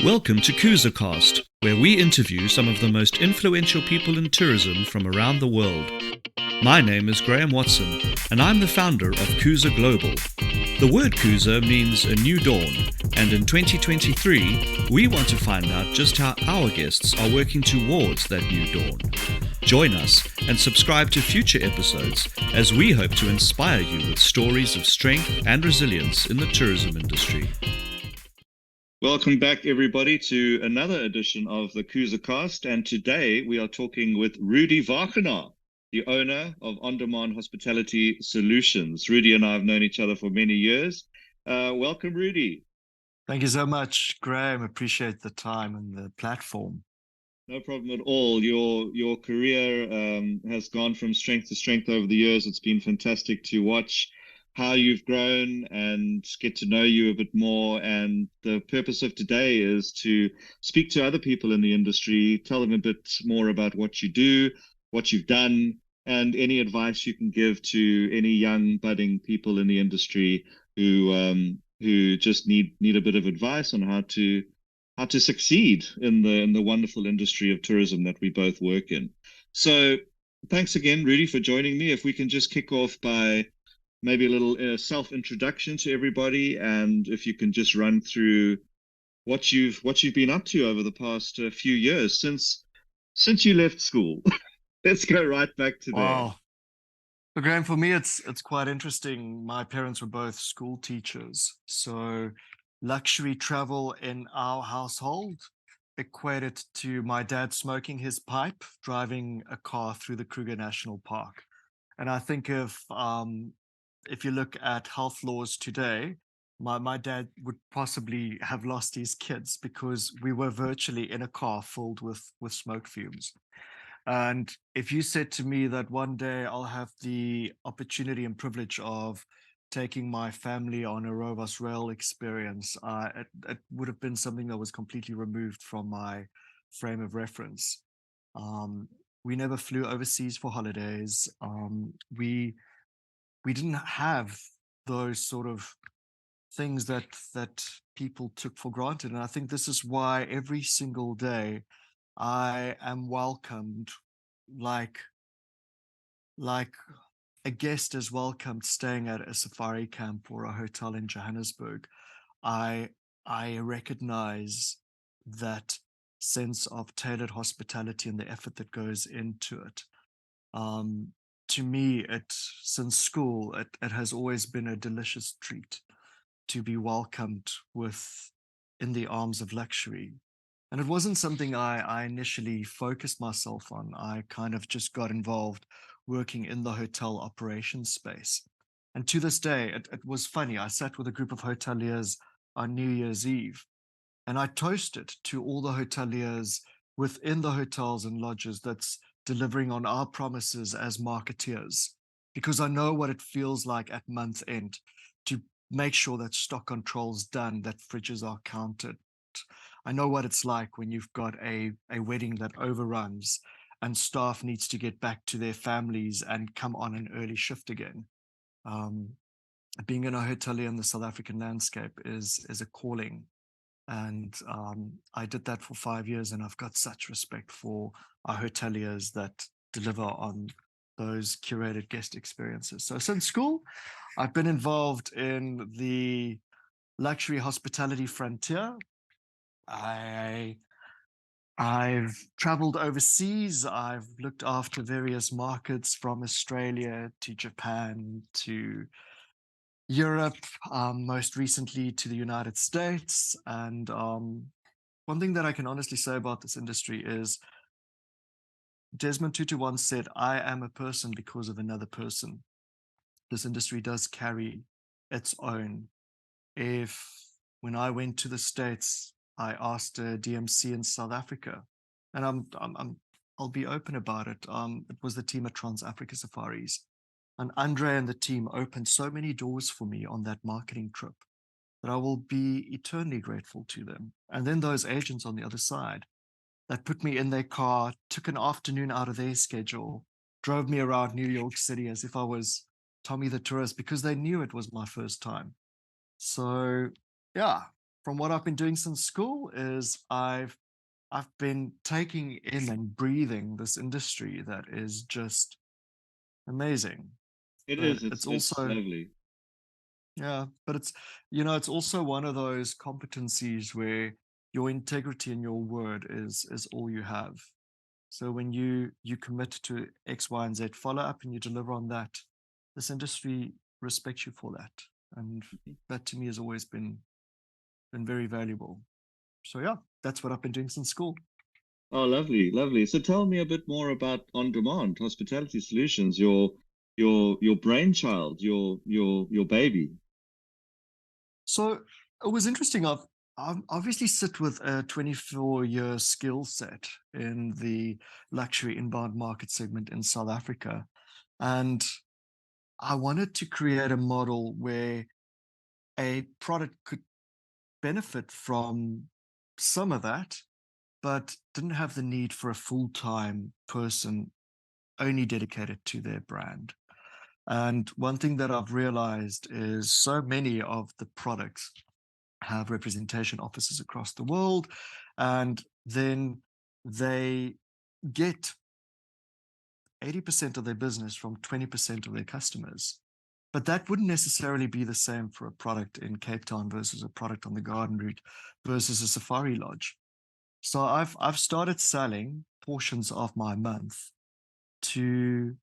Welcome to CruiserCast, where we interview some of the most influential people in tourism from around the world. My name is Graham Watson, and I'm the founder of Cruiser Global. The word cruiser means a new dawn, and in 2023, we want to find out just how our guests are working towards that new dawn. Join us and subscribe to future episodes as we hope to inspire you with stories of strength and resilience in the tourism industry. Welcome back, everybody, to another edition of the CruiserCast, and today we are talking with Rudi Wagenaar, the owner of On-Demand Hospitality Solutions. Rudi and I have known each other for many years. Welcome, Rudi. Thank you so much, Graham. Appreciate the time and the platform. No problem at all. Your career has gone from strength to strength over the years. It's been fantastic to watch how you've grown and get to know you a bit more. And the purpose of today is to speak to other people in the industry, tell them a bit more about what you do, what you've done, and any advice you can give to any young budding people in the industry who just need a bit of advice on how to succeed in the wonderful industry of tourism that we both work in. So thanks again, Rudi, for joining me. If we can just kick off by maybe a little self-introduction to everybody, and if you can just run through what you've been up to over the past few years since you left school. Let's go right back to there. Wow. So, Graham, for me, it's quite interesting. My parents were both school teachers, so luxury travel in our household equated to my dad smoking his pipe, driving a car through the Kruger National Park. And I think if you look at health laws today, my dad would possibly have lost his kids because we were virtually in a car filled with smoke fumes. And if you said to me that one day I'll have the opportunity and privilege of taking my family on a Rovos rail experience, it would have been something that was completely removed from my frame of reference. We never flew overseas for holidays. We didn't have those sort of things that people took for granted. And I think this is why every single day I am welcomed like a guest is welcomed staying at a safari camp or a hotel in Johannesburg. I recognize that sense of tailored hospitality and the effort that goes into it. To me, since school, it has always been a delicious treat to be welcomed in the arms of luxury. And it wasn't something I initially focused myself on. I kind of just got involved working in the hotel operations space. And to this day, it was funny. I sat with a group of hoteliers on New Year's Eve, and I toasted to all the hoteliers within the hotels and lodges that's delivering on our promises as marketeers, because I know what it feels like at month end to make sure that stock control's done, that fridges are counted. I know what it's like when you've got a wedding that overruns and staff needs to get back to their families and come on an early shift again. Being an hotelier in the South African landscape is a calling. And I did that for 5 years, and I've got such respect for our hoteliers that deliver on those curated guest experiences. So since school, I've been involved in the luxury hospitality frontier. I've traveled overseas. I've looked after various markets from Australia to Japan to Europe, most recently to the United States. And one thing that I can honestly say about this industry is Desmond Tutu once said, "I am a person because of another person." This industry does carry its own. When I went to the States, I asked a DMC in South Africa, and I'll be open about it. It was the team at Trans Africa Safaris. And Andre and the team opened so many doors for me on that marketing trip that I will be eternally grateful to them. And then those agents on the other side that put me in their car, took an afternoon out of their schedule, drove me around New York City as if I was Tommy the tourist, because they knew it was my first time. So yeah, from what I've been doing since school is I've been taking in and breathing this industry that is just amazing. It But is. it's It's also, lovely. yeah, but it's also one of those competencies where your integrity and your word is all you have. So when you commit to X, Y, and Z, follow up and you deliver on that, this industry respects you for that. And that to me has always been very valuable. So yeah, that's what I've been doing since school. Oh, lovely, lovely. So tell me a bit more about On Demand Hospitality Solutions, your brainchild, your baby. So it was interesting. I've obviously sit with a 24-year skill set in the luxury inbound market segment in South Africa. And I wanted to create a model where a product could benefit from some of that, but didn't have the need for a full-time person only dedicated to their brand. And one thing that I've realized is so many of the products have representation offices across the world, and then they get 80% of their business from 20% of their customers. But that wouldn't necessarily be the same for a product in Cape Town versus a product on the garden route versus a safari lodge. So I've started selling portions of my month to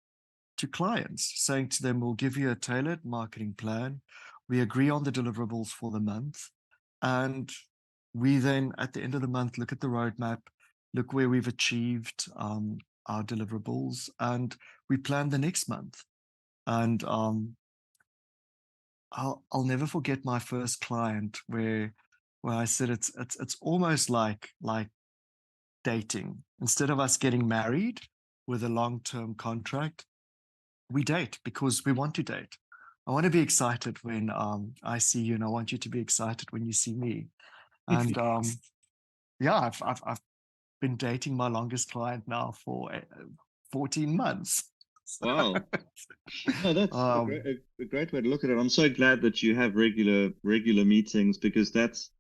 to clients, saying to them, we'll give you a tailored marketing plan. We agree on the deliverables for the month. And we then, at the end of the month, look at the roadmap, look where we've achieved our deliverables, and we plan the next month. And I'll never forget my first client where I said it's almost like dating. Instead of us getting married with a long-term contract, we date because we want to date. I want to be excited when I see you, and I want you to be excited when you see me. And yeah, I've been dating my longest client now for 14 months. Wow. No, that's um, a great way to look at it. I'm so glad that you have regular meetings because that's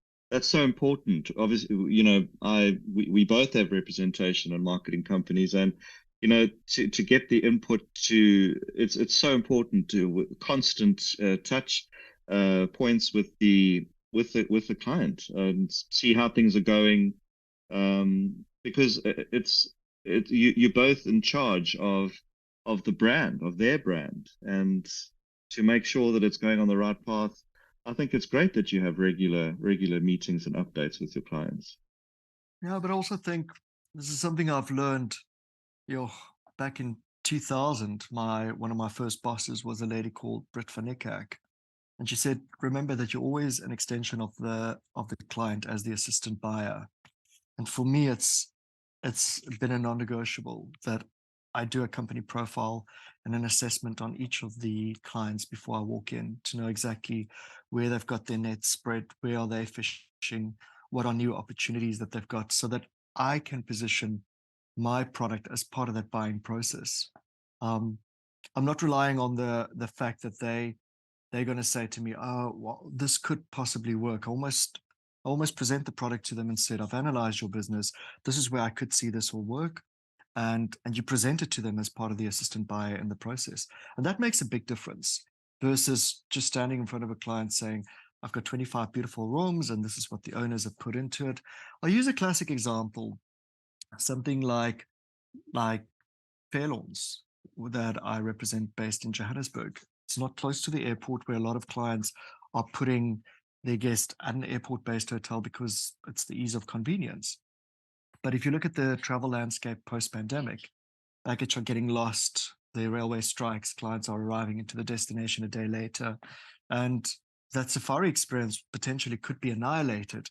so important. Obviously, we both have representation in marketing companies, and to get the input to it's so important to constant touch points with the client and see how things are going, because you're both in charge of the brand, of their brand, and to make sure that it's going on the right path. I think it's great that you have regular meetings and updates with your clients. yeah, but I also think this is something I've learned. You know, back in 2000, my one of my first bosses was a lady called Britt van Niekerk. And she said, remember that you're always an extension of the client as the assistant buyer. And for me, it's been a non-negotiable that I do a company profile and an assessment on each of the clients before I walk in to know exactly where they've got their nets spread, where are they fishing, what are new opportunities that they've got, so that I can position my product as part of that buying process. Um, I'm not relying on the fact that they're going to say to me, "Oh, well, this could possibly work." I almost present the product to them and said, "I've analyzed your business. This is where I could see this will work," and you present it to them as part of the assistant buyer in the process, and that makes a big difference versus just standing in front of a client saying, "I've got 25 beautiful rooms, and this is what the owners have put into it." I'll use a classic example, something like Fairlawns that I represent based in Johannesburg. It's not close to the airport where a lot of clients are putting their guest at an airport-based hotel because it's the ease of convenience. But if you look at the travel landscape post-pandemic, baggage are getting lost, the railway strikes, clients are arriving into the destination a day later, and that safari experience potentially could be annihilated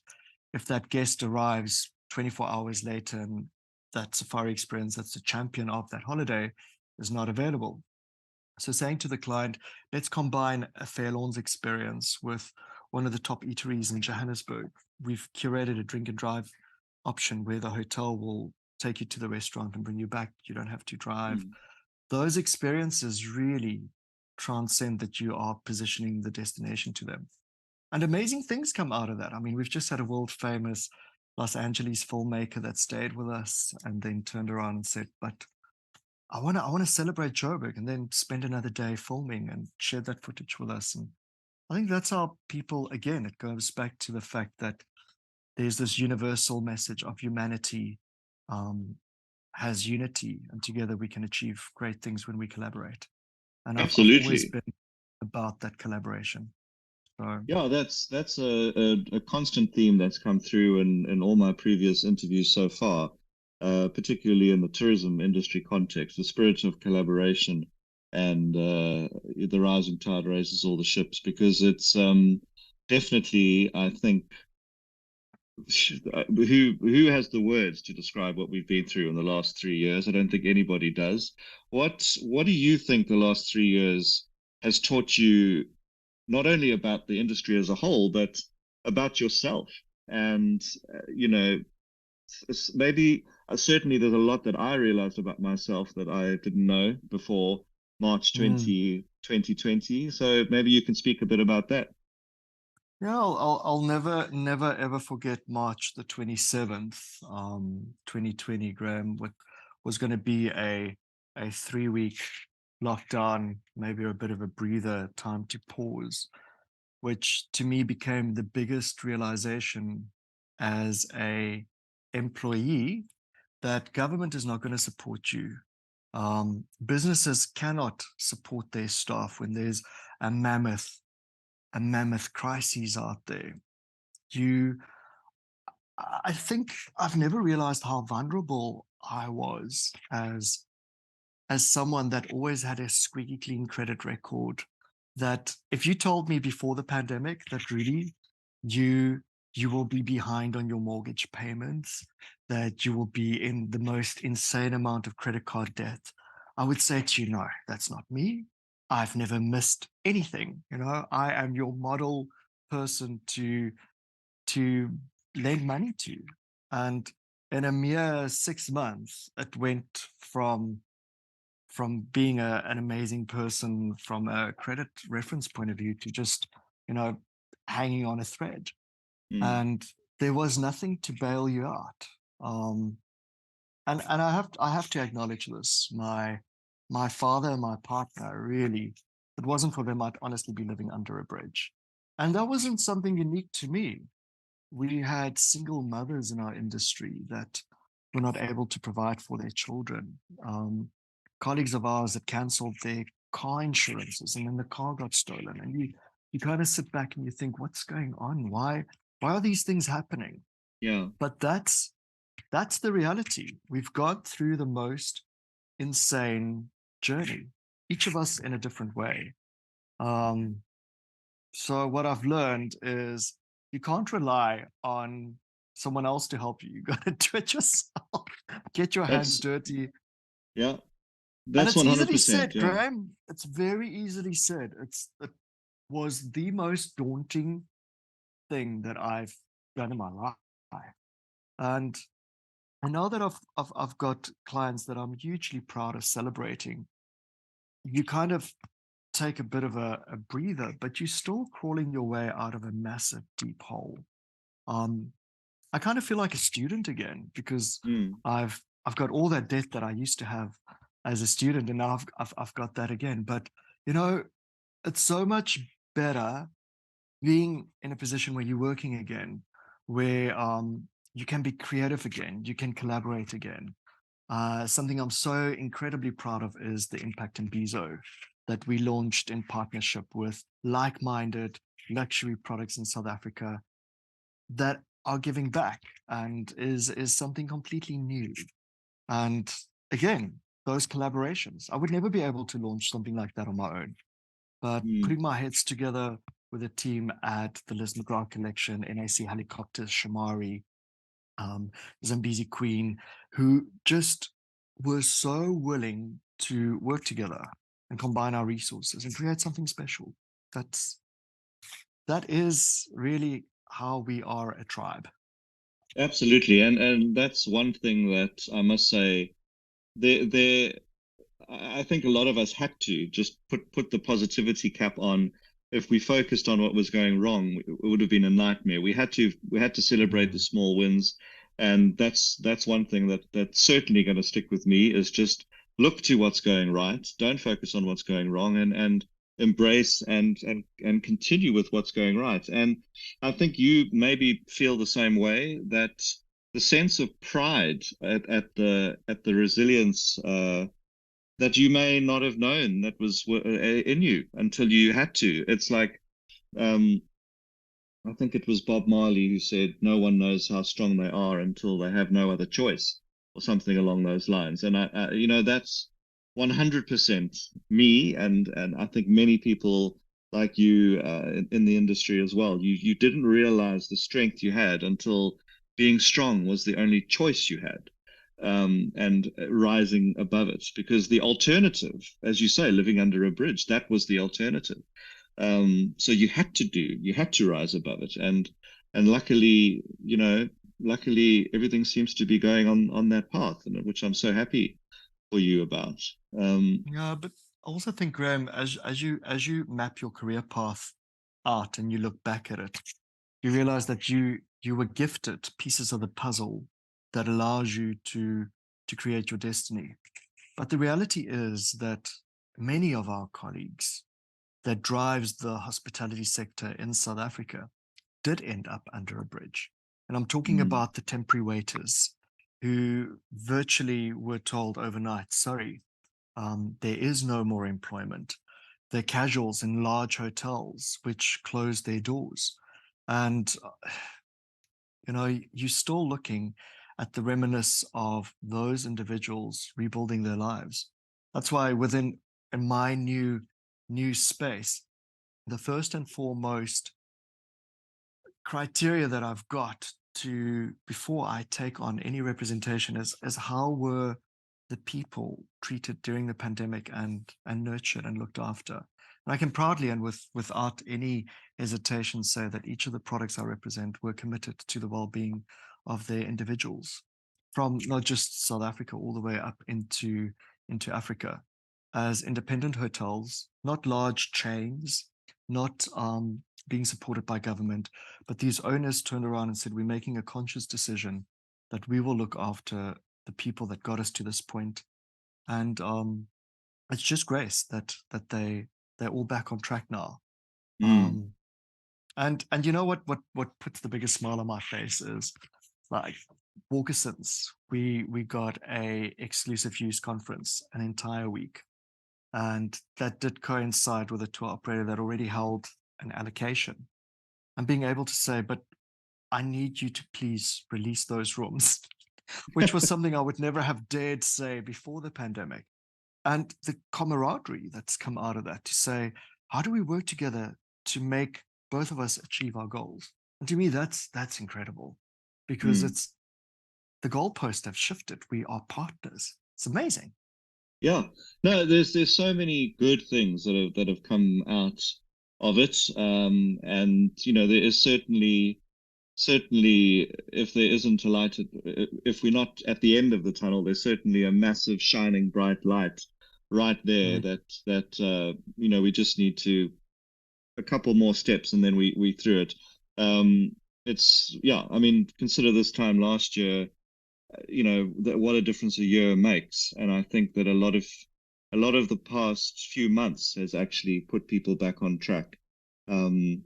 if that guest arrives 24 hours later and that safari experience that's the champion of that holiday is not available. So saying to the client, let's combine a Fairlawns experience with one of the top eateries in Johannesburg. We've curated a drink and drive option where the hotel will take you to the restaurant and bring you back. You don't have to drive. Mm. Those experiences really transcend that you are positioning the destination to them. and amazing things come out of that. I mean, we've just had a world famous Los Angeles filmmaker that stayed with us and then turned around and said, but I want to celebrate Joburg, and then spend another day filming and share that footage with us. And I think that's how people, again, it goes back to the fact that there's this universal message of humanity um, has unity, and together we can achieve great things when we collaborate. And I've always Absolutely. been about that collaboration. So, Yeah, that's a constant theme that's come through in all my previous interviews so far, particularly in the tourism industry context, the spirit of collaboration and the rising tide raises all the ships, because it's definitely, I think, who has the words to describe what we've been through in the last 3 years? I don't think anybody does. What do you think the last 3 years has taught you, not only about the industry as a whole, but about yourself? And, maybe certainly there's a lot that I realized about myself that I didn't know before March mm, 2020. So maybe you can speak a bit about that. yeah, I'll never ever forget March the 27th, 2020, Graham. What was going to be a 3 week lockdown, maybe a bit of a breather, time to pause, which to me became the biggest realization as a employee, that government is not going to support you. Businesses cannot support their staff when there's a mammoth a mammoth crises out there. You, I think I've never realized how vulnerable I was as someone that always had a squeaky clean credit record. That if you told me before the pandemic that, Rudy, you you will be behind on your mortgage payments, that you will be in the most insane amount of credit card debt, I would say to you, no, that's not me. I've never missed anything. I am your model person to lend money to. And in a mere 6 months, it went from being an amazing person from a credit reference point of view to just, you know, hanging on a thread. Mm. And there was nothing to bail you out. Um, and I have to acknowledge this. My father and my partner, really, if it wasn't for them, I'd honestly be living under a bridge. And that wasn't something unique to me. We had single mothers in our industry that were not able to provide for their children. Colleagues of ours that cancelled their car insurances, and then the car got stolen. And you kind of sit back and you think, what's going on? Why are these things happening? Yeah. But that's the reality. We've gone through the most insane journey, each of us in a different way. Um, so what I've learned is you can't rely on someone else to help you. You got to do it yourself. Get your hands That's dirty. yeah, And that's it's easily 100%. said, Yeah. Graham. It's very easily said. It was the most daunting thing that I've done in my life. And now that I've got clients that I'm hugely proud of celebrating, you kind of take a bit of a breather, but you're still crawling your way out of a massive deep hole. Um, I kind of feel like a student again, because Mm. I've got all that debt that I used to have as a student, and now I've got that again. But you know, it's so much better being in a position where you're working again, where you can be creative again, you can collaborate again. Something I'm so incredibly proud of is the Impact in Bizo that we launched in partnership with like-minded luxury products in South Africa that are giving back, and is something completely new. And again, those collaborations, I would never be able to launch something like that on my own. But Mm. putting my heads together with a team at the Liz McGrath Collection, NAC Helicopters, Shamari, Zambezi Queen, who just were so willing to work together and combine our resources and create something special. That is really how we are a tribe. Absolutely. And that's one thing that I must say, there I think a lot of us had to just put the positivity cap on if we focused on what was going wrong, it would have been a nightmare. We had to celebrate the Mm. small wins, and that's one thing that's certainly going to stick with me is just look to what's going right. Don't focus on what's going wrong, and embrace and continue with what's going right. And I think you maybe feel the same way, that the sense of pride at the resilience that you may not have known that was in you until you had to. It's like, um, I think it was Bob Marley who said, "No one knows how strong they are until they have no other choice," or something along those lines. And that's 100% me, and I think many people like you in the industry as well. You didn't realize the strength you had until being strong was the only choice you had. And rising above it, because the alternative, as you say, living under a bridge, that was the alternative. So you had to rise above it, and luckily everything seems to be going on that path, and which I'm so happy for you about. Yeah, but I also think, Graham, as you map your career path out and you look back at it, you realize that you were gifted pieces of the puzzle that allows you to create your destiny. But the reality is that many of our colleagues that drives the hospitality sector in South Africa did end up under a bridge. And I'm talking Mm, about the temporary waiters who virtually were told overnight, sorry, there is no more employment. They're casuals in large hotels which closed their doors. And, you're still looking at the reminiscence of those individuals rebuilding their lives. That's why within in my new space, the first and foremost criteria that I've got to before I take on any representation is how were the people treated during the pandemic and nurtured and looked after. And I can proudly and without any hesitation say that each of the products I represent were committed to the well-being of their individuals, from not just South Africa all the way up into Africa, as independent hotels, not large chains, not being supported by government, but these owners turned around and said, we're making a conscious decision that we will look after the people that got us to this point. And it's just grace that they're all back on track now. mm, Um, and you know what puts the biggest smile on my face is like Walkersons. We got a exclusive use conference an entire week. And that did coincide with a tour operator that already held an allocation. And being able to say, but I need you to please release those rooms, which was something I would never have dared say before the pandemic. And the camaraderie that's come out of that to say, how do we work together to make both of us achieve our goals? And to me, that's incredible because mm. it's the goalposts have shifted. We are partners. It's amazing. Yeah, no, there's so many good things that have come out of it, and there is certainly, if there isn't a light, if we're not at the end of the tunnel, there's certainly a massive shining bright light right there, Mm. that we just need to a couple more steps, and then we through it. It's yeah, I mean, consider this time last year, what a difference a year makes. And I think that a lot of the past few months has actually put people back on track. Um,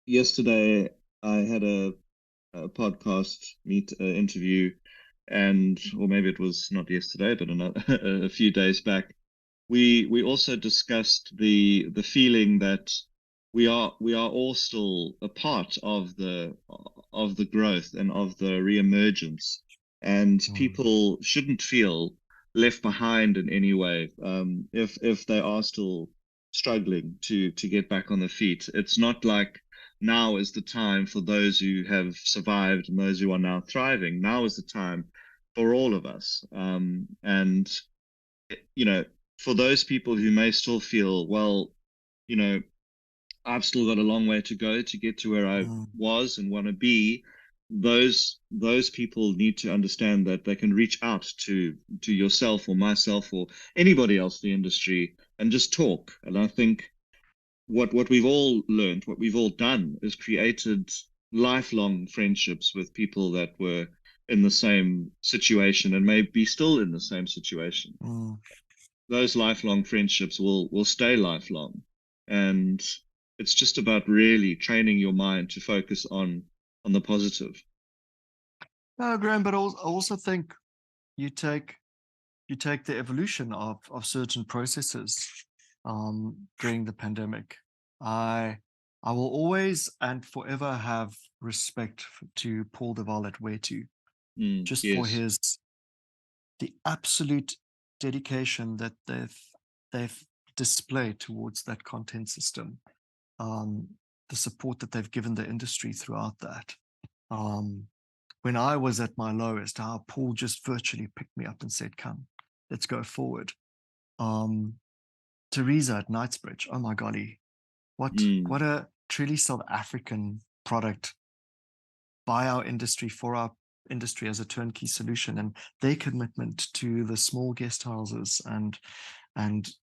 Yesterday I had a podcast meet interview, and or maybe it was not yesterday, but another a few days back. We also discussed the feeling that we are all still a part of the growth and of the reemergence, and Mm. people shouldn't feel left behind in any way, if they are still struggling to get back on their feet. It's not like now is the time for those who have survived and those who are now thriving. Now is the time for all of us, and you know, for those people who may still feel, well, you know, I've still got a long way to go to get to where I Mm. was and want to be. Those people need to understand that they can reach out to yourself or myself or anybody else in the industry and just talk. And I think what we've all learned, what we've all done, is created lifelong friendships with people that were in the same situation and may be still in the same situation. Mm. Those lifelong friendships will stay lifelong, and it's just about really training your mind to focus on the positive. No, Graham, but I also think you take the evolution of certain processes during the pandemic. I I will always and forever have respect to Paul de Waal at Where To, just for Yes. his the absolute dedication that they've displayed towards that content system, um, the support that they've given the industry throughout that. Um, when I was at my lowest, how Paul just virtually picked me up and said, "Come, let's go forward." Um, Teresa at Knightsbridge, oh my golly, what Mm. a truly South African product by our industry for our industry as a turnkey solution, and their commitment to the small guest houses and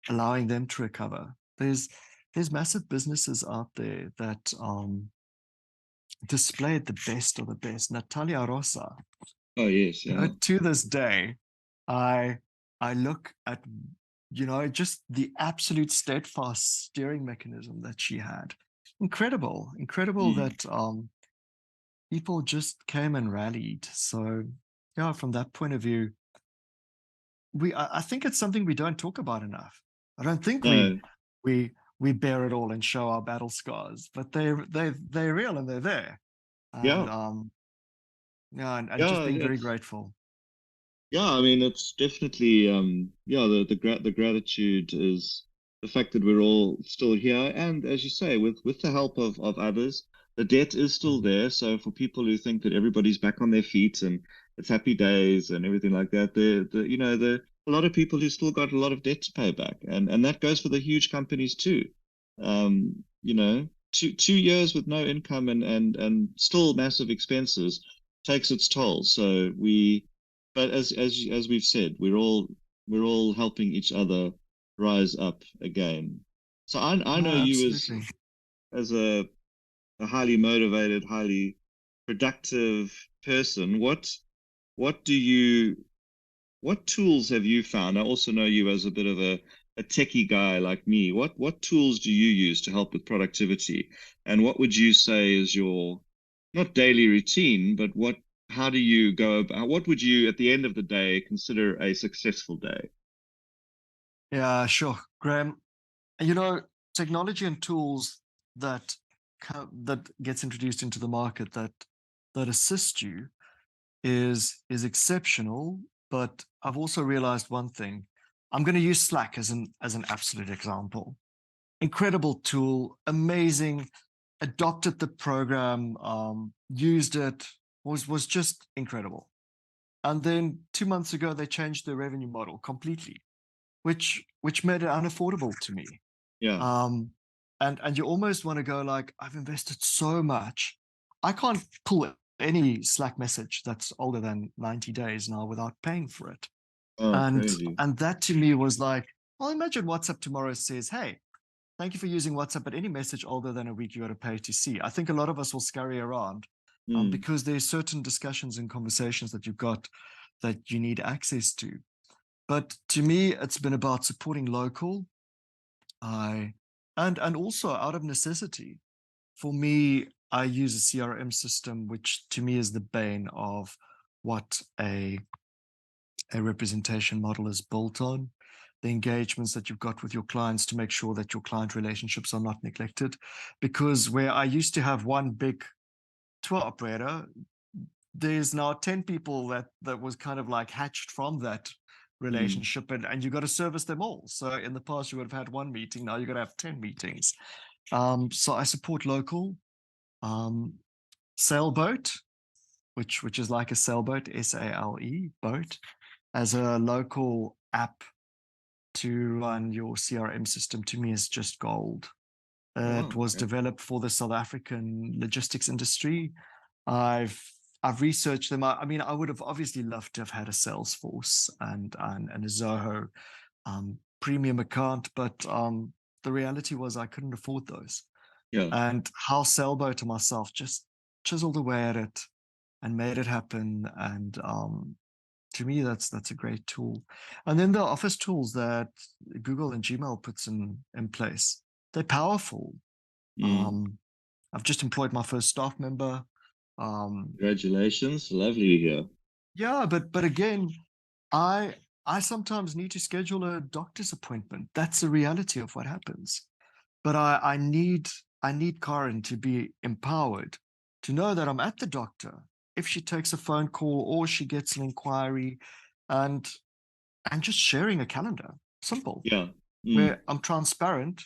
allowing them to recover. There's massive businesses out there that displayed the best of the best. Natalia Rosa, Oh, yes. you know, Yeah. to this day, I I look at, you know, just the absolute steadfast steering mechanism that she had. Incredible Mm. that people just came and rallied. So yeah, from that point of view, I think it's something we don't talk about enough. I don't think No. we bear it all and show our battle scars, but they're real and they're there. And Yeah. yeah, and just Yeah. being very It's grateful. Yeah, I mean, it's definitely yeah, the gratitude is the fact that we're all still here, and as you say, with the help of others, the debt is still Mm. there. So for people who think that everybody's back on their feet and it's happy days and everything like that, the you know the a lot of people who still got a lot of debt to pay back, and that goes for the huge companies too. You know, 2 years with no income and still massive expenses takes its toll. So we but as we've said, we're all helping each other rise up again. So I No, know you absolutely. as a highly motivated, highly productive person. What do you what tools have you found? I also know you as a bit of a techie guy like me. What tools do you use to help with productivity? And what would you say is your not daily routine, but how do you go about what would you at the end of the day consider a successful day? Yeah, sure, Graham. You know, technology and tools that that gets introduced into the market that assist you is exceptional. But I've also realized one thing. I'm going to use Slack as an absolute example. Incredible tool, amazing. Adopted the program, used it, was just incredible. And then 2 months ago, they changed their revenue model completely, which made it unaffordable to me. Yeah. Um, and you almost want to go like, I've invested so much, I can't pull any Slack message that's older than 90 days now without paying for it. Oh, And crazy. and that to me was like, well, imagine WhatsApp tomorrow says, hey, thank you for using WhatsApp, but any message older than a week you got to pay to see. I think a lot of us will scurry around Hmm. because there's certain discussions and conversations that you've got that you need access to. But to me, it's been about supporting local. I and also out of necessity. For me, I use a CRM system, which to me is the bane of what a representation model is built on. The engagements that you've got with your clients to make sure that your client relationships are not neglected. Because where I used to have one big tour operator, there's now 10 people that was kind of like hatched from that Hmm. relationship, and you got to service them all. So in the past you would have had one meeting, now you're going to have 10 meetings. So I support local. um, Sailboat, which is like a sailboat, SALE boat, as a local app to run your CRM system, to me is just gold. It Wow. was Okay. developed for the South African logistics industry. I've I've researched them. I mean, I would have obviously loved to have had a Salesforce and a Zoho premium account, but the reality was I couldn't afford those. Yeah. And how Sailboat and myself just chiseled away at it and made it happen. And to me, that's a great tool. And then the office tools that Google and Gmail puts in place, they're powerful. Mm. Um, I've just employed my first staff member. Congratulations. Lovely to hear. Yeah, but again, I I sometimes need to schedule a doctor's appointment. That's the reality of what happens. But I need Karen to be empowered to know that I'm at the doctor if she takes a phone call or she gets an inquiry, and just sharing a calendar. Simple. Yeah. Mm. Where I'm transparent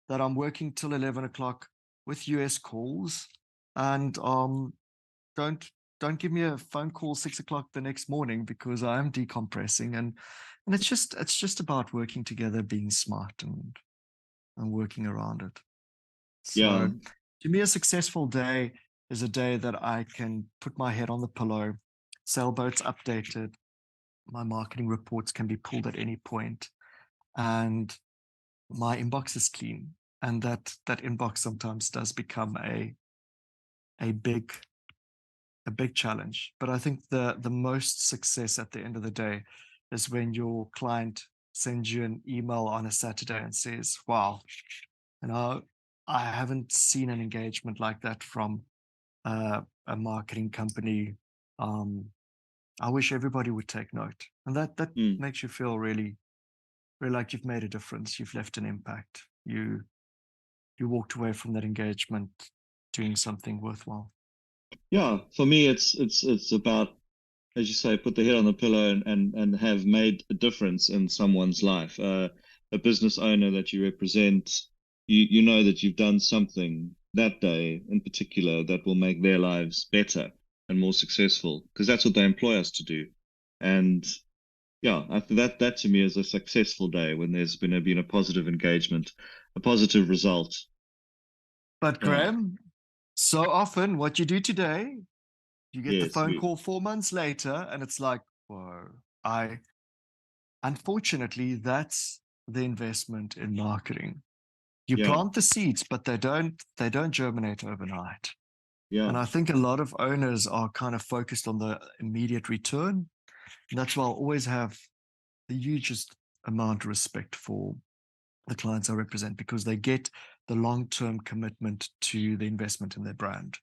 that I'm working till 11 o'clock with US calls, and don't don't give me a phone call 6 o'clock the next morning because I am decompressing, and it's just about working together, being smart, and working around it. Yeah. So to me, a successful day is a day that I can put my head on the pillow, Sailboat's updated, my marketing reports can be pulled at any point, and my inbox is clean. And that inbox sometimes does become a big a big challenge. But I think the most success at the end of the day is when your client sends you an email on a Saturday and says, "Wow, you know, I haven't seen an engagement like that from a marketing company. Um, I wish everybody would take note." And that Mm. makes you feel really, really like you've made a difference. You've left an impact. You walked away from that engagement doing something worthwhile. Yeah. For me, it's about, as you say, put the head on the pillow and have made a difference in someone's life. A business owner that you represent, you know that you've done something that day in particular that will make their lives better and more successful, because that's what they employ us to do. And yeah, I think that to me is a successful day when there's been a positive engagement, a positive result. But Yeah. Graham, so often what you do today, you get the Yes, phone we. call 4 months later, and it's like, whoa. I Unfortunately, that's the investment in marketing. You Yeah. plant the seeds, but they don't germinate overnight. Yeah. And I think a lot of owners are kind of focused on the immediate return. And that's why I always have the hugest amount of respect for the clients I represent, because they get the long-term commitment to the investment in their brand.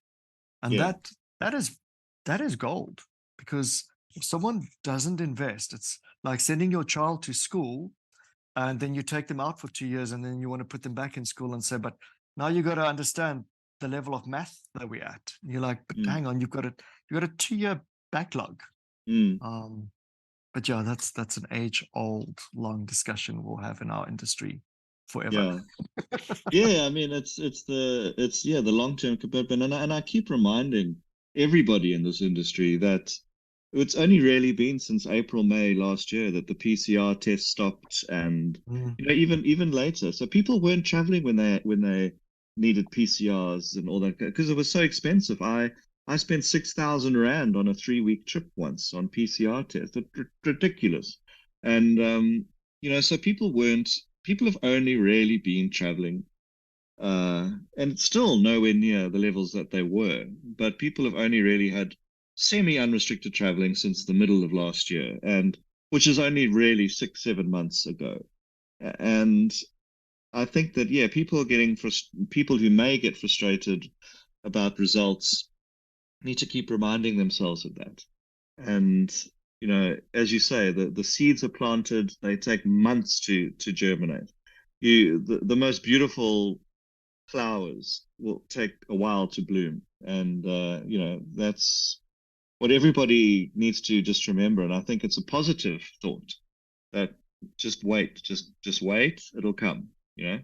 And Yeah. that is gold, because if someone doesn't invest, it's like sending your child to school and then you take them out for 2 years and then you want to put them back in school and say, but now you got to understand the level of math that we're at. And you're like, but Mm. hang on, you've got a 2-year backlog. Mm. Um, but yeah, that's an age-old long discussion we'll have in our industry forever. Yeah. Yeah, I mean it's yeah, the long-term commitment, and I keep reminding everybody in this industry that it's only really been since April, May last year that the PCR test stopped, and Mm. even later. So people weren't traveling when they needed PCRs and all that because it was so expensive. I spent 6,000 rand on a 3-week trip once on PCR test. It's ridiculous. And so people have only really been traveling, and it's still nowhere near the levels that they were. But people have only really had semi-unrestricted traveling since the middle of last year, and which is only really 6, 7 months ago. And I think that yeah, people who may get frustrated about results need to keep reminding themselves of that. And as you say, the seeds are planted; they take months to germinate. The most beautiful flowers will take a while to bloom. And that's what everybody needs to just remember. And I think it's a positive thought that just wait, just wait, it'll come, you know?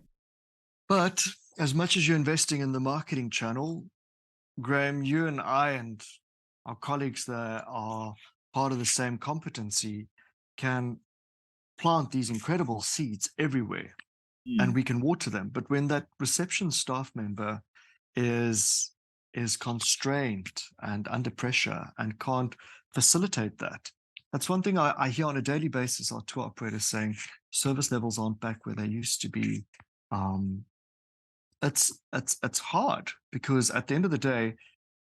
But as much as you're investing in the marketing channel, Graham, you and I and our colleagues that are part of the same competency can plant these incredible seeds everywhere, and Mm. we can water them. But when that reception staff member is constrained and under pressure and can't facilitate that, that's one thing I hear on a daily basis, our tour operators saying service levels aren't back where they used to be. Um, it's hard because at the end of the day,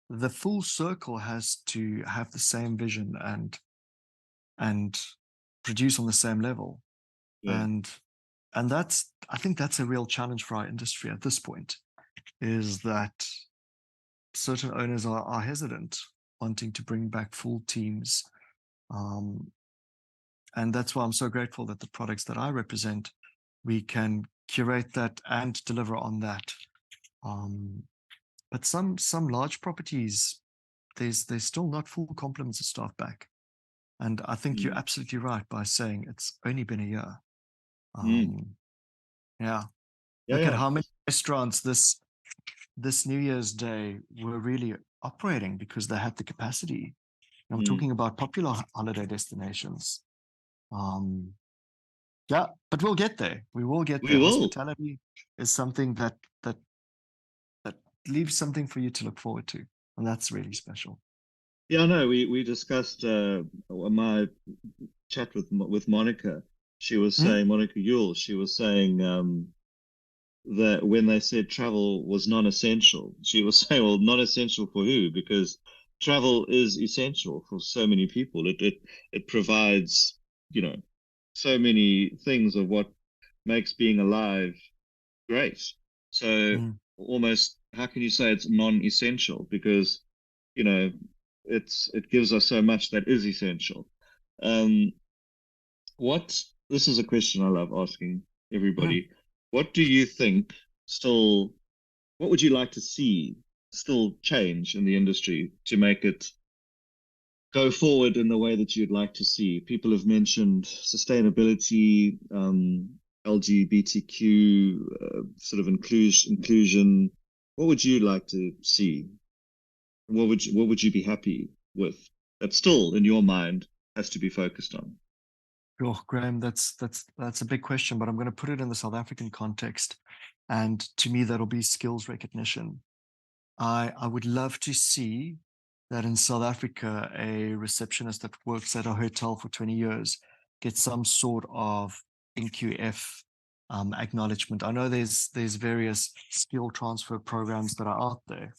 the full circle has to have the same vision and produce on the same level. Yeah. And that's, I think that's a real challenge for our industry at this point, is that certain owners are hesitant, wanting to bring back full teams. Um, and that's why I'm so grateful that the products that I represent, we can curate that and deliver on that. Um, but some large properties, there's still not full complements of staff back. And I think you're Mm. absolutely right by saying it's only been a year. Mm. Um, yeah. Yeah, Look at yeah. how many restaurants this New Year's Day were really operating because they had the capacity. I'm Mm. talking about popular holiday destinations. Um, yeah, but we'll get there. We will get We there. will. Hospitality is something that that leaves something for you to look forward to, and that's really special. Yeah, no, we discussed my chat with Monica. She was Mm, saying, Monica Yule, she was saying that when they said travel was non-essential, she was saying, well, non-essential for who? Because travel is essential for so many people. It provides, you know, so many things of what makes being alive great. So mm, almost, how can you say it's non-essential? Because, you know, it gives us so much that is essential. Um, what this is a question I love asking mm. everybody. What do you think still, what would you like to see still change in the industry to make it go forward in the way that you'd like to see? People have mentioned sustainability, LGBTQ, sort of inclusion. What would you like to see? What would you be happy with that still in your mind has to be focused on? Oh, Graham, that's a big question, but I'm going to put it in the South African context. And to me, that'll be skills recognition. I would love to see that in South Africa, a receptionist that works at a hotel for 20 years gets some sort of NQF acknowledgement. I know there's various skill transfer programs that are out there,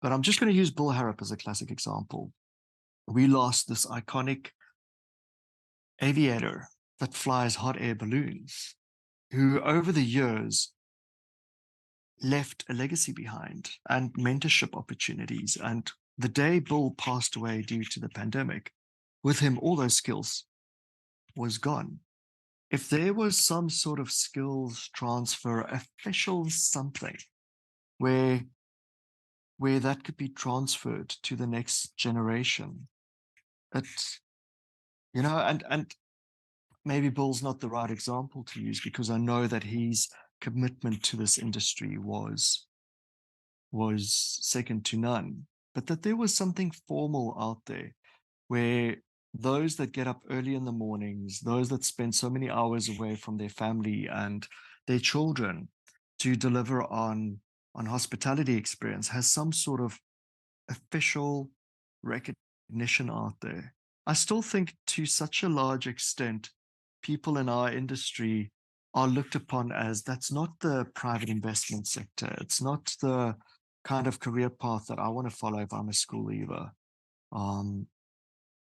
but I'm just going to use Bill Harrop as a classic example. We lost this iconic aviator that flies hot air balloons, who over the years left a legacy behind and mentorship opportunities. And the day Bill passed away due to the pandemic, with him, all those skills was gone. If there was some sort of skills transfer, official something where that could be transferred to the next generation, it, and maybe Bill's not the right example to use because I know that his commitment to this industry was second to none, but that there was something formal out there where those that get up early in the mornings, those that spend so many hours away from their family and their children to deliver on hospitality experience has some sort of official recognition out there. I still think to such a large extent, people in our industry are looked upon as that's not the private investment sector. It's not the kind of career path that I want to follow if I'm a school leaver. Um,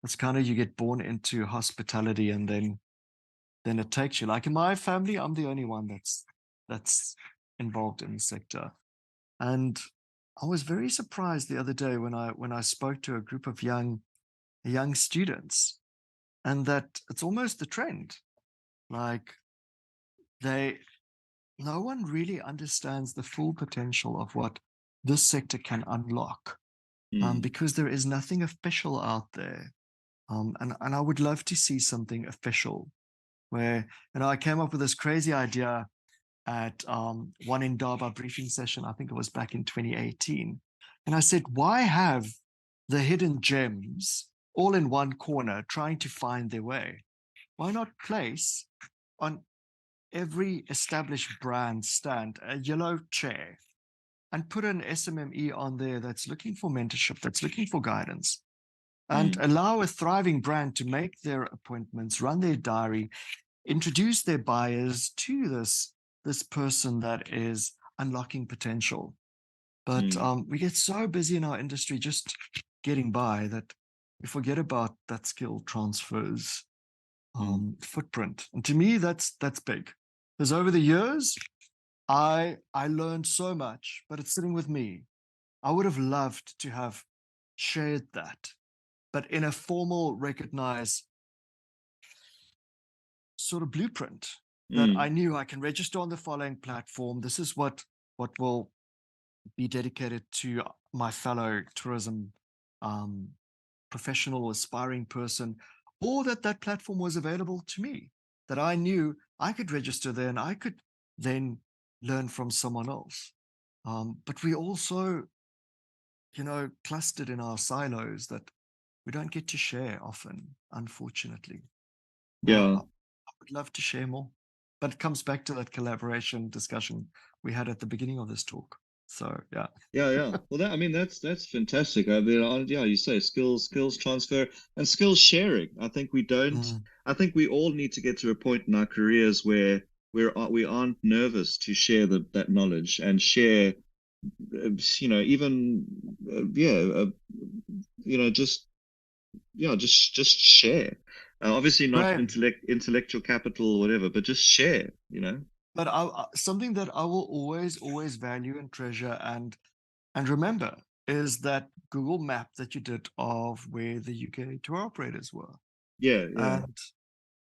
it's kind of you get born into hospitality and then it takes you. Like in my family, I'm the only one that's involved in the sector. And I was very surprised the other day when I spoke to a group of young students, and that it's almost the trend. Like they no one really understands the full potential of what this sector can unlock, Hmm. because there is nothing official out there. And I would love to see something official where, I came up with this crazy idea at one Indaba briefing session. I think it was back in 2018. And I said, why have the hidden gems all in one corner trying to find their way? Why not place on every established brand stand a yellow chair and put an SMME on there that's looking for mentorship, that's looking for guidance, and Hmm. allow a thriving brand to make their appointments, run their diary, introduce their buyers to this this person that is unlocking potential. But Mm, we get so busy in our industry just getting by that we forget about that skill transfers mm, footprint. And to me, that's big. Because over the years, I learned so much, but it's sitting with me. I would have loved to have shared that, but in a formal, recognized sort of blueprint that I mm. knew I can register on the following platform. This is what will be dedicated to my fellow tourism um, professional or aspiring person, or that platform was available to me, that I knew I could register there and I could then learn from someone else. But we also, clustered in our silos that we don't get to share often, unfortunately. Now, Yeah. I would love to share more, but it comes back to that collaboration discussion we had at the beginning of this talk. So, yeah. Yeah, yeah. Well, I mean, that's fantastic. I mean, yeah, you say skills transfer and skills sharing. I think we don't. Mm. I think we all need to get to a point in our careers where we aren't nervous to share that knowledge and share, even just just share. Obviously, not Graham, intellectual capital or whatever, but just share. but something that I will always value and treasure and remember is that Google map that you did of where the UK tour operators were. Yeah, yeah. And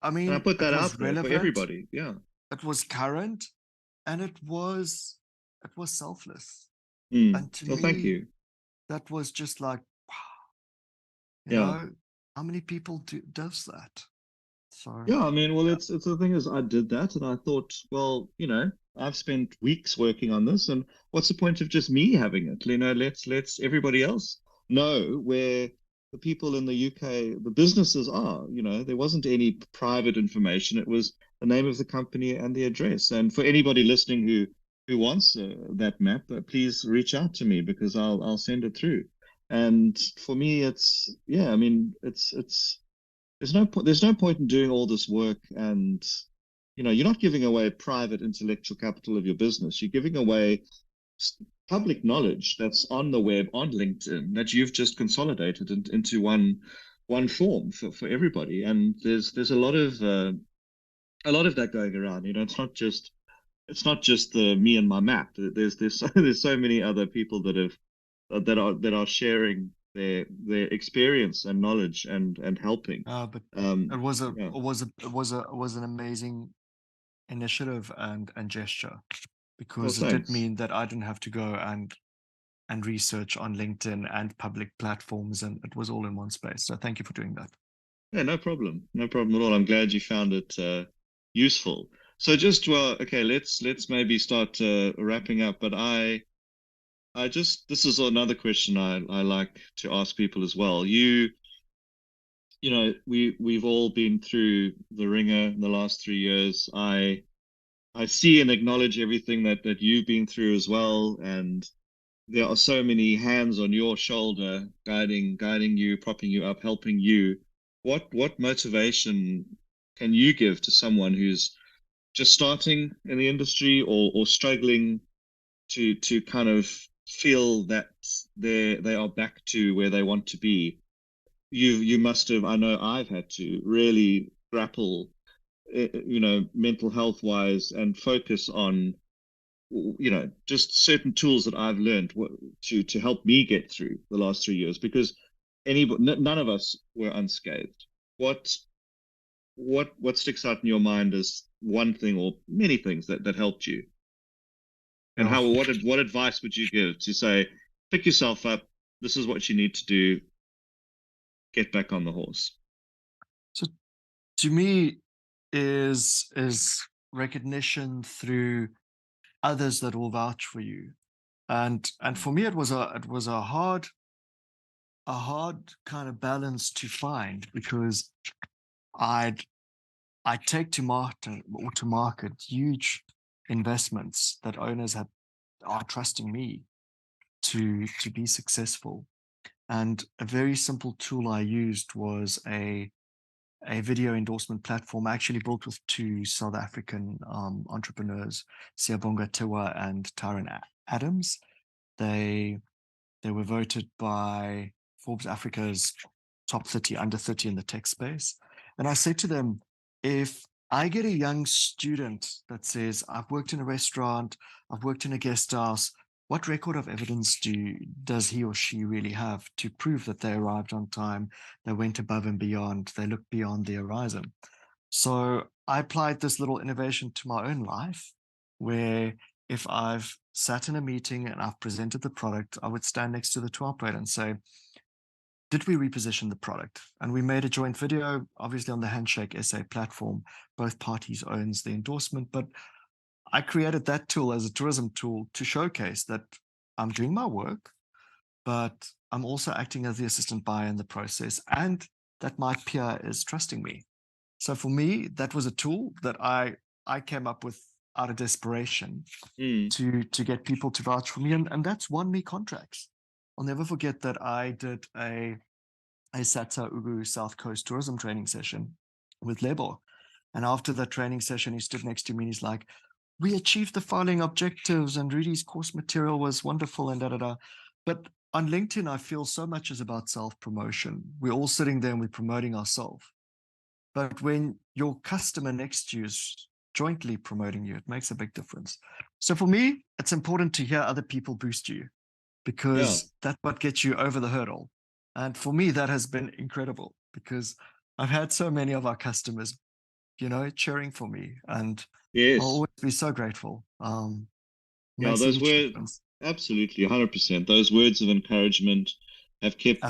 I And I mean, put it that was out there for relevant, everybody. Yeah. it was current, and it was selfless. Mm. And to Well, thank me, you. that was just like, wow, you Yeah. know, how many people does that? So Yeah, I mean, well, it's the thing is, I did that, and I thought, well, I've spent weeks working on this, and what's the point of just me having it? Let's everybody else know where the people in the UK, the businesses are. There wasn't any private information. It was the name of the company and the address. And for anybody listening who wants that map, please reach out to me because I'll send it through. And for me, it's yeah, I mean, it's there's no point in doing all this work and you're not giving away private intellectual capital of your business. You're giving away public knowledge that's on the web, on LinkedIn, that you've just consolidated into one form for everybody. And there's a lot of that going around. It's not just the me and my map. There's so many other people that are sharing their experience and knowledge and helping. but Um, it was a yeah. it was a it was a it was an amazing initiative and gesture, Well, because it did thanks. mean that I didn't have to go and research on LinkedIn and public platforms, and it was all in one space. So thank you for doing that. Yeah, no problem. No problem at all. I'm glad you found it useful. So just well, okay, let's maybe start wrapping up. But I just this is another question I like to ask people as well. We've all been through the ringer in the last 3 years. I see and acknowledge everything that you've been through as well, and there are so many hands on your shoulder, guiding you, propping you up, helping you. What motivation can you give to someone who's just starting in the industry or struggling to kind of feel that they are back to where they want to be? You must have, I know I've had to really grapple, mental health wise and focus on just certain tools that I've learned to help me get through the last 3 years because none of us were unscathed. What what sticks out in your mind as one thing or many things that helped you? And Yeah. what advice would you give to say, pick yourself up, this is what you need to do, get back on the horse? So to me, is recognition through others that will vouch for you. And for me, it was a hard kind of balance to find, because I'd I take to market huge investments that owners are trusting me to be successful. And a very simple tool I used was a video endorsement platform I actually built with two South African entrepreneurs, Siyabonga Tiwa and Tyron Adams. They were voted by Forbes Africa's top 30, under 30 in the tech space. And I said to them, if I get a young student that says, I've worked in a restaurant, I've worked in a guest house, what record of evidence does he or she really have to prove that they arrived on time, they went above and beyond, they looked beyond the horizon? So I applied this little innovation to my own life, where if I've sat in a meeting and I've presented the product, I would stand next to the tour operator and say, did we reposition the product? And we made a joint video, obviously on the Handshake SA platform. Both parties owns the endorsement, but I created that tool as a tourism tool to showcase that I'm doing my work, but I'm also acting as the assistant buyer in the process, and that my peer is trusting me. So for me, that was a tool that I came up with out of desperation to get people to vouch for me, and that's won me contracts. I'll never forget that I did a Sata Ugu South Coast tourism training session with Lebo. And after that training session, he stood next to me and he's like, we achieved the following objectives and Rudi's course material was wonderful and da-da-da. But on LinkedIn, I feel so much is about self-promotion. We're all sitting there and we're promoting ourselves. But when your customer next to you is jointly promoting you, it makes a big difference. So for me, it's important to hear other people boost you, because that's what gets you over the hurdle. And for me, that has been incredible, because I've had so many of our customers, cheering for me, and I'll always be so grateful. Those were absolutely 100%. Those words of encouragement have kept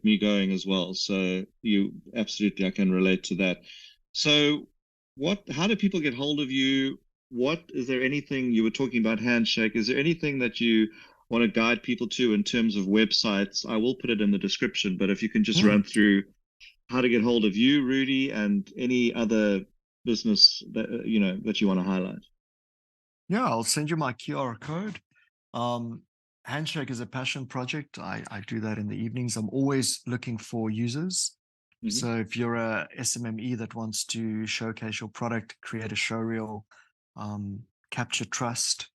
me going as well. So I can relate to that. So how do people get hold of you? Is there anything, you were talking about Handshake, is there anything that you want to guide people to in terms of websites? I will put it in the description, but if you can just run through how to get hold of you, Rudi, and any other business that you want to highlight. Yeah, I'll send you my QR code. Handshake is a passion project. I do that in the evenings. I'm always looking for users. So if you're a SMME that wants to showcase your product, create a showreel, capture trust,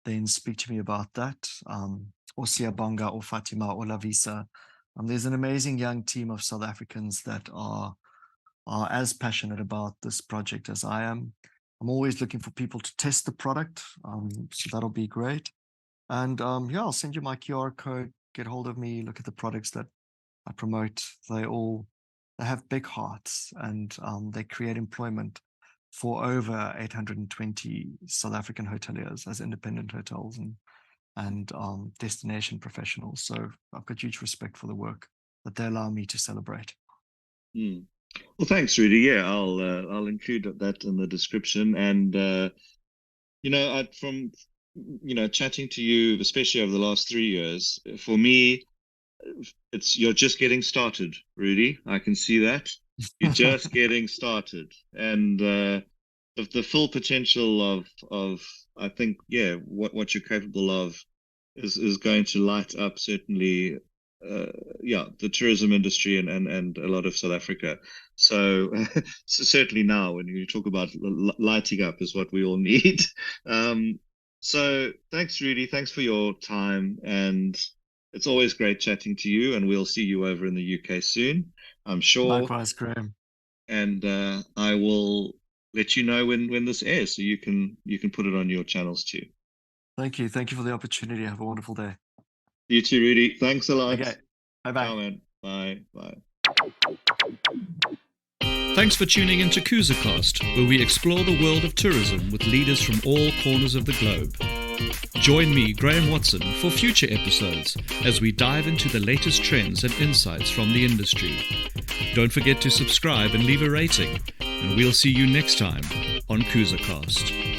then speak to me about that. Or Siyabonga or Fatima or Lavisa. There's an amazing young team of South Africans that are as passionate about this project as I am. I'm always looking for people to test the product, so that'll be great. And I'll send you my QR code, get hold of me, look at the products that I promote. They have big hearts, and they create employment for over 820 South African hoteliers as independent hotels and destination professionals. So I've got huge respect for the work that they allow me to celebrate. Well, thanks, Rudi. Yeah, I'll include that in the description. And from chatting to you, especially over the last 3 years, for me, you're just getting started, Rudi. I can see that you're just getting started, and the full potential of I think what you're capable of is going to light up certainly the tourism industry and a lot of South Africa. So, so certainly now when you talk about lighting up is what we all need. So thanks, Rudi. Thanks for your time, and it's always great chatting to you, and we'll see you over in the UK soon, I'm sure. Likewise, Graham. And I will let you know when this airs, so you can put it on your channels too. Thank you. Thank you for the opportunity. Have a wonderful day. You too, Rudi. Thanks a lot. Okay. Bye-bye. Ciao, man. Bye. Thanks for tuning into KuzaCast, where we explore the world of tourism with leaders from all corners of the globe. Join me, Graham Watson, for future episodes as we dive into the latest trends and insights from the industry. Don't forget to subscribe and leave a rating, and we'll see you next time on KuzaCast.